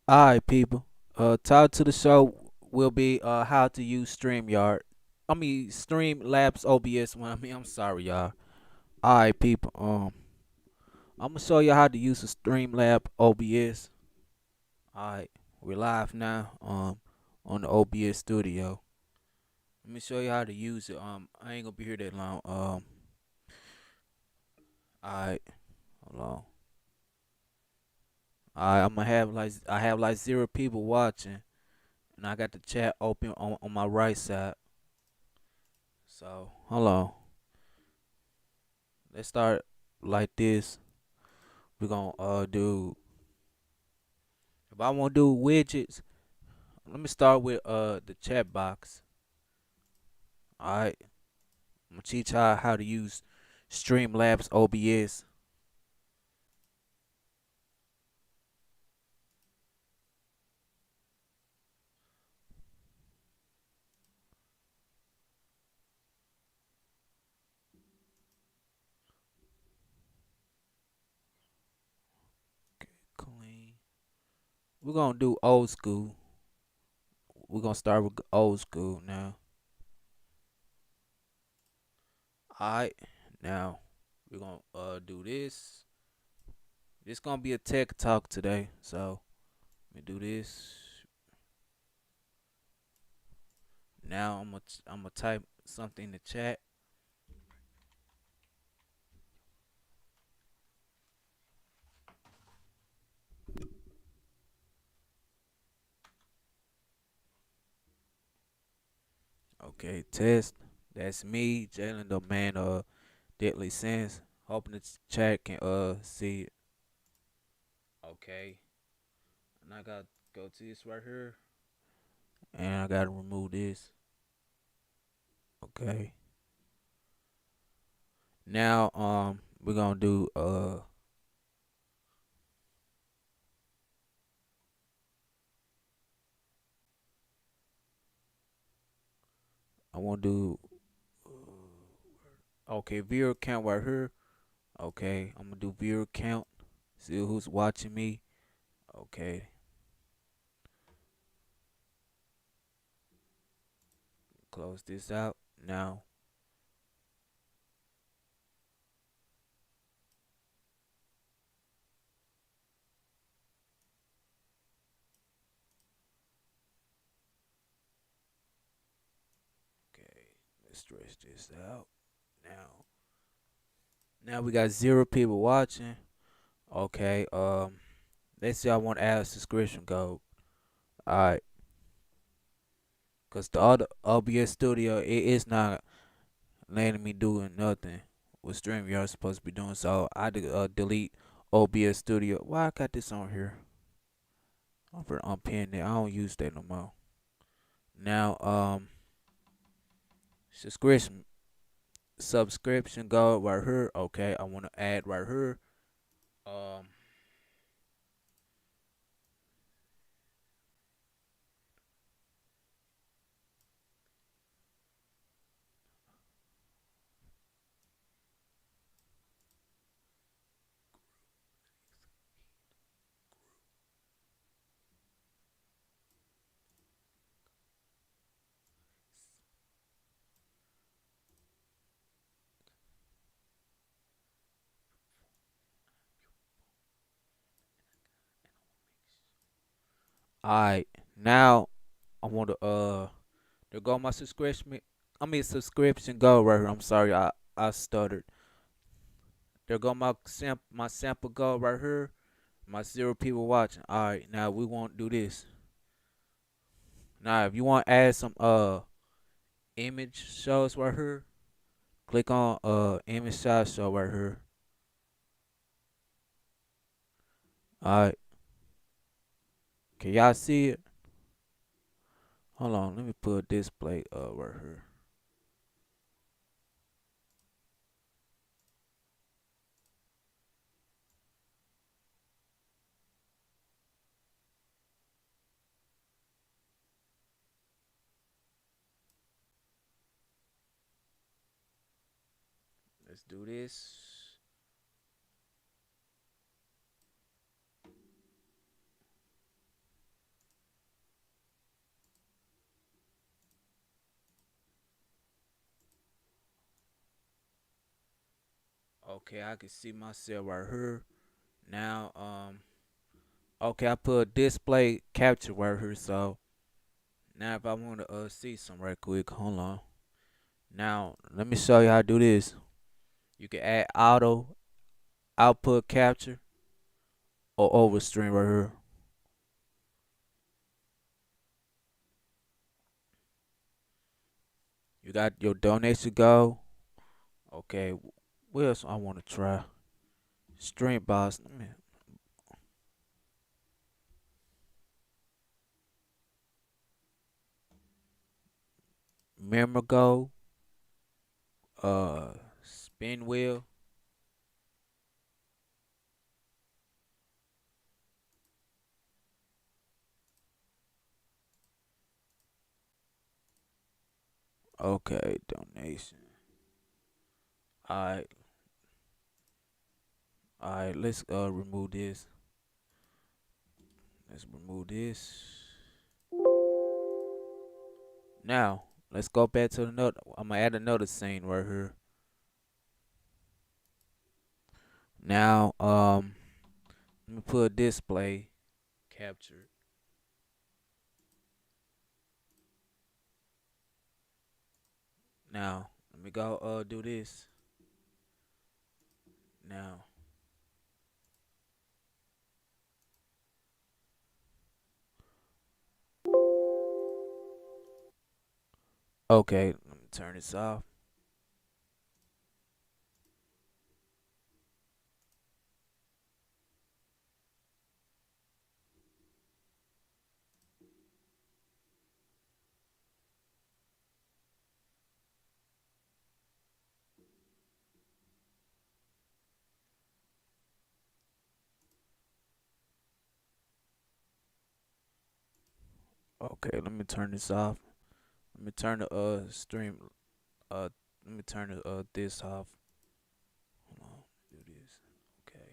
Alright, people. Title to the show will be how to use StreamYard. Streamlabs OBS. I'm sorry, y'all. Alright, people. I'm gonna show you how to use a Streamlab OBS. Alright, we're live now. On the OBS studio. Let me show you how to use it. I ain't gonna be here that long. Alright, hold on. Alright, I have like 0 people watching, and I got the chat open on my right side. So hold on. Let's start like this. We're gonna do if I wanna do widgets, let me start with the chat box. Alright. I'm gonna teach how to use Streamlabs OBS. Okay, clean. We're gonna do old school. We're gonna start with old school now. Alright, now we're gonna do this. This gonna be a tech talk today, so let me do this. Now I'm gonna type something in the chat. Okay, test. That's me, Jalen the man Deadly Sense. Hoping the chat can see it. Okay. And I gotta go to this right here. And I gotta remove this. Okay. Now we're gonna do I wanna do okay, viewer count right here. Okay, I'm gonna do viewer count. See who's watching me. Okay. Close this out. Now okay, let's stretch this out. Now now we got 0 people watching. Okay, let's say I want to add a subscription code. Alright. Cause the other OBS studio it is not letting me doing nothing what StreamYard supposed to be doing. So I delete OBS studio. Why I got this on here? I'm for unpin it. I don't use that no more. Now subscription go right here. Okay, I wanna add right here. Um alright. Now I wanna there go my subscription. Subscription go right here. I'm sorry, I stuttered. There go my sample go right here. My 0 people watching. Alright, now we want to do this. Now if you want to add some image shows right here, click on image show right here. Alright. Can y'all see it? Hold on, let me put display right here. Let's do this. Okay, I can see myself right here. Now, okay, I put a display capture right here. So now if I want to see some right quick, hold on. Now let me show you how to do this. You can add auto output capture or overstream right here. You got your donation go. Okay, what else I want to try? Stream boss. Let me Memory go. Spin wheel. Okay, donation. Alright, alright. Let's remove this. Let's remove this. Now let's go back to another. I'm gonna add another scene right here. Now let me put a display capture. Now let me go do this. Now okay, let me turn this off. Okay, let me turn this off. Let me turn the stream let me turn the this off. Hold on, do this. Okay.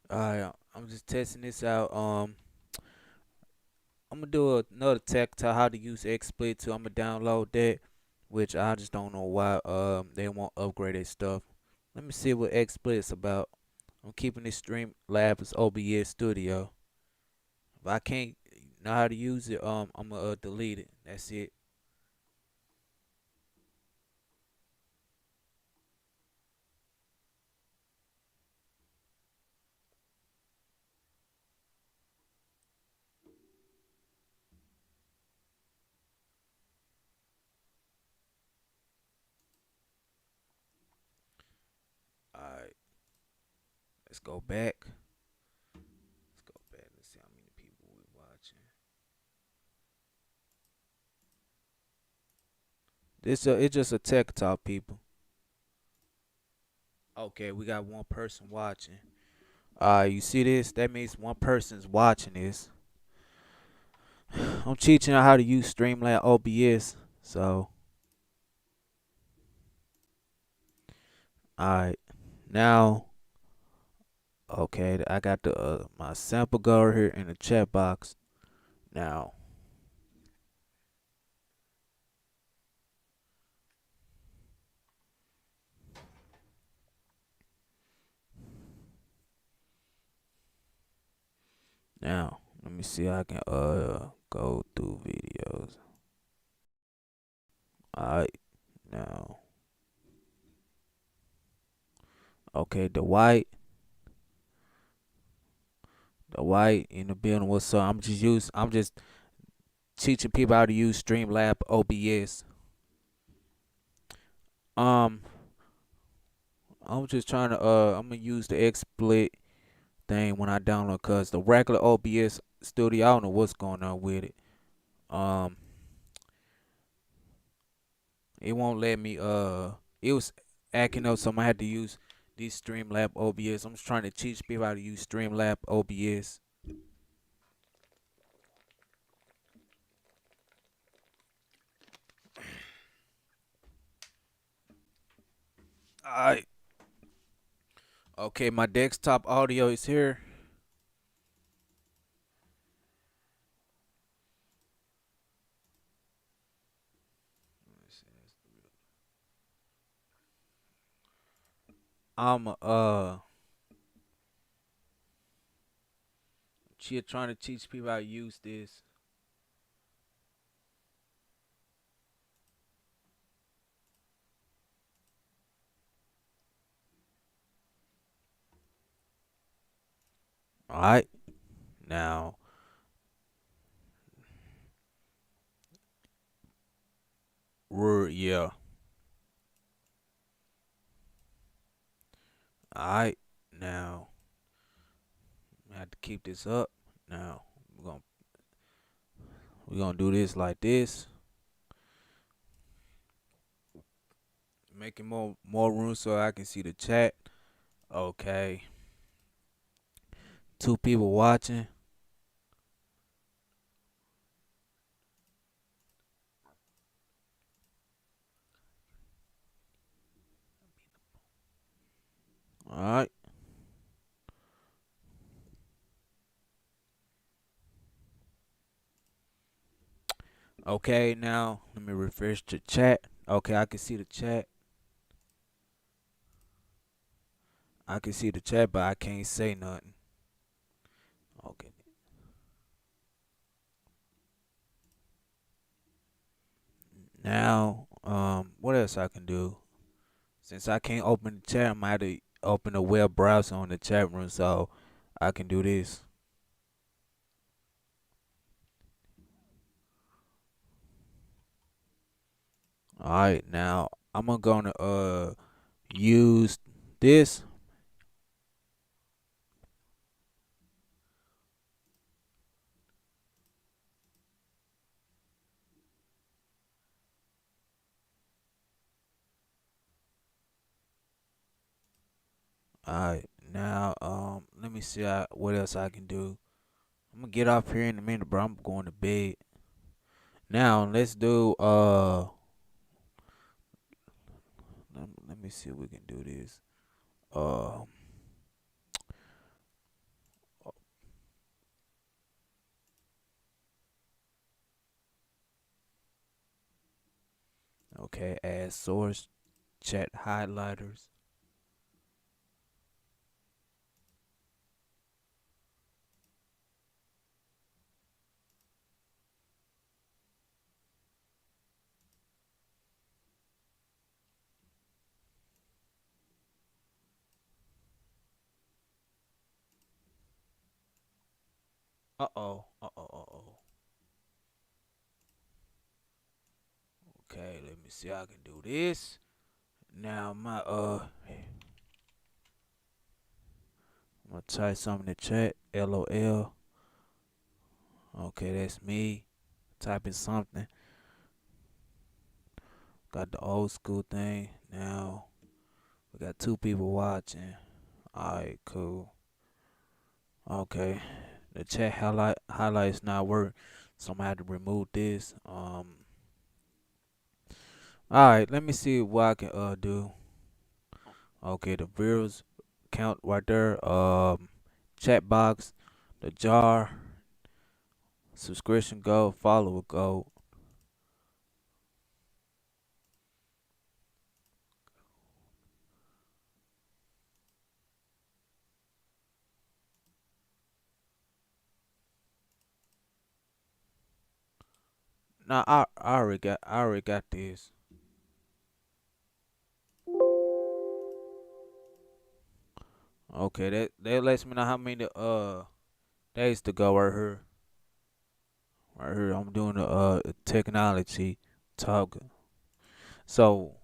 Alright, I'm just testing this out. I'm gonna do another tech to how to use XSplit too. I'm gonna download that, which I just don't know why they won't upgrade their stuff. Let me see what XSplit is about. I'm keeping this Streamlabs OBS Studio. If I can't know how to use it, I'm gonna delete it. That's it. Alright, let's go back. Let's go back. Let's see how many people we're watching. This it's just a tech talk, people. Okay, we got one person watching. You see this? That means one person's watching this. I'm teaching you how to use Streamlabs OBS. So, alright, now, okay, I got the my sample go here in the chat box. Now, Now, let me see. I can go through videos. Alright, now. Okay, the white in the building. What's up? I'm just teaching people how to use Streamlab OBS. Um, I'm just trying to I'm gonna use the XSplit thing when I download, cause the regular OBS studio, I don't know what's going on with it. Um, it won't let me it was acting up, so I had to use this Streamlab OBS. I'm just trying to teach people how to use Streamlab OBS. Alright. Okay, my desktop audio is here. I'm trying to teach people how to use this. Alright. Now, yeah. Alright. Now, I have to keep this up. Now, we're gonna do this like this. Making more room so I can see the chat. Okay. 2 people watching. Alright. Okay, now let me refresh the chat. Okay, I can see the chat. I can see the chat, but I can't say nothing. Okay. Now, what else I can do? Since I can't open the chat, I might have to open a web browser on the chat room, so I can do this. Alright, now I'm gonna use this. Alright, now let me see what else I can do. I'm gonna get off here in a minute, bro. I'm going to bed. Now let's do let me see if we can do this. Um okay, add source chat highlighters. Uh-oh. Okay, let me see how I can do this. Now I'm gonna type something in the chat. LOL. Okay, that's me typing something. Got the old school thing. Now we got 2 people watching. Alright, cool. Okay. The chat highlights not work. So I'm gonna have to remove this. Alright, let me see what I can do. Okay, the views count right there. Chat box, the jar, subscription goal, follower goal. Nah, I already got this. Okay, that lets me know how many days to go right here. Right here, I'm doing the technology talk. So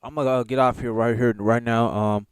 I'm gonna get off here right here right now.